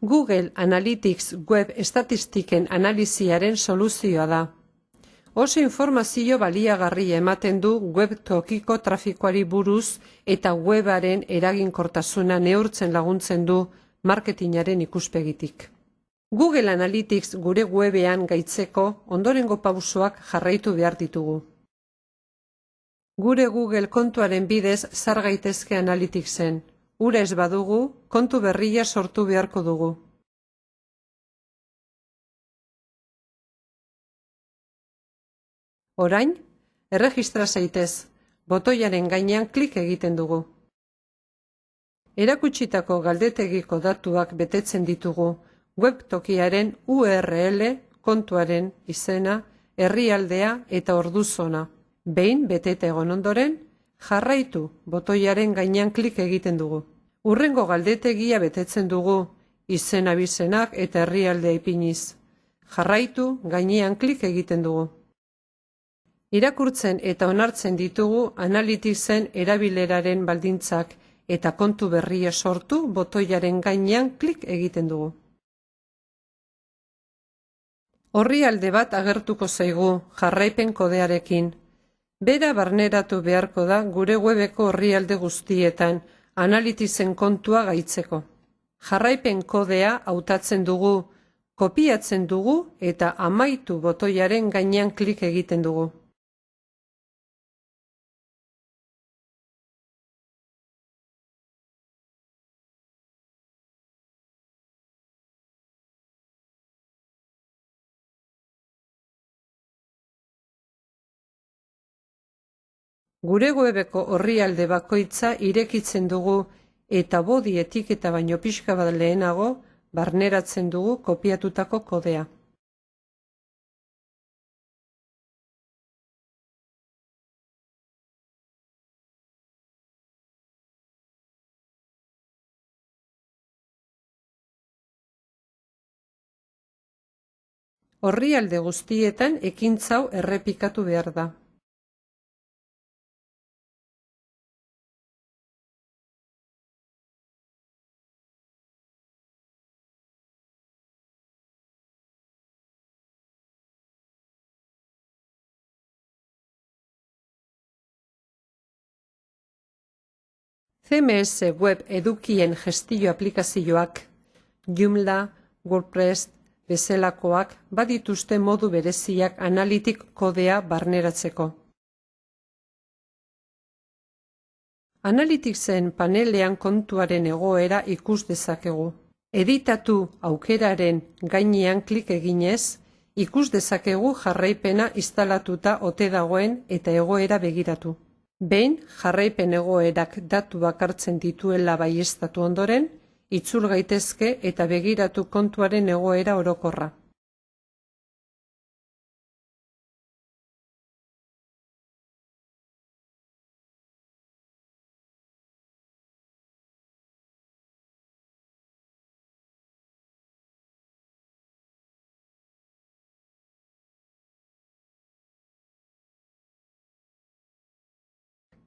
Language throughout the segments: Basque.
Google Analytics web estatistiken analiziaren soluzioa da. Oso informazio baliagarria ematen du web tokiko trafikoari buruz eta webaren eraginkortasuna neurtzen laguntzen du marketingaren ikuspegitik. Google Analytics gure webean gaitzeko ondorengo pausoak jarraitu behar ditugu. Gure Google kontuaren bidez sar gaitezke Analyticsen. Ura ez badugu, kontu berria sortu beharko dugu. Orain, erregistra zaitez, botoiaren gainean klik egiten dugu. Erakutsitako galdetegiko datuak betetzen ditugu, web tokiaren URL, kontuaren izena, herrialdea eta orduzona. Behin beteta egon ondoren, jarraitu botoiaren gainean klik egiten dugu. Hurrengo galdetegia betetzen dugu, izen abizenak eta herrialdea ipiniz. Jarraitu gainean klik egiten dugu. Irakurtzen eta onartzen ditugu Analyticsen erabileraren baldintzak eta kontu berria sortu botoiaren gainean klik egiten dugu. Orrialde bat agertuko zaigu jarraipen kodearekin. Bera barneratu beharko da gure webeko orrialde guztietan Analyticsen kontua gaitzeko. Jarraipen kodea hautatzen dugu, kopiatzen dugu eta amaitu botoiaren gainean klik egiten dugu. Gure webeko orrialde bakoitza irekitzen dugu eta body etiketa baino pixka bat lehenago barneratzen dugu kopiatutako kodea. Orrialde guztietan ekintza hau errepikatu behar da. CMS web edukien gestio aplikazioak, Joomla, WordPress, bezalakoak badituzte modu bereziak Analytic kodea barneratzeko. Analyticsen panelean kontuaren egoera ikus dezakegu. Editatu aukeraren gainean klik eginez, ikus dezakegu jarraipena instalatuta ote dagoen eta egoera begiratu. Behin, jarraipen egoerak datuak hartzen dituela baieztatu ondoren, itzul gaitezke eta begiratu kontuaren egoera orokorra.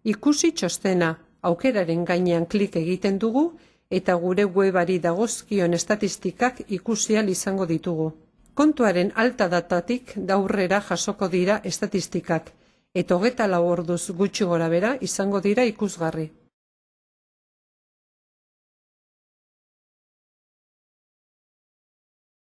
Ikusi txostena, aukeraren gainean klik egiten dugu eta gure webari dagozkion estatistikak ikusi ahal izango ditugu. Kontuaren alta datatik aurrera jasoko dira estatistikak eta 24 orduz gutxi gorabehera izango dira ikusgarri.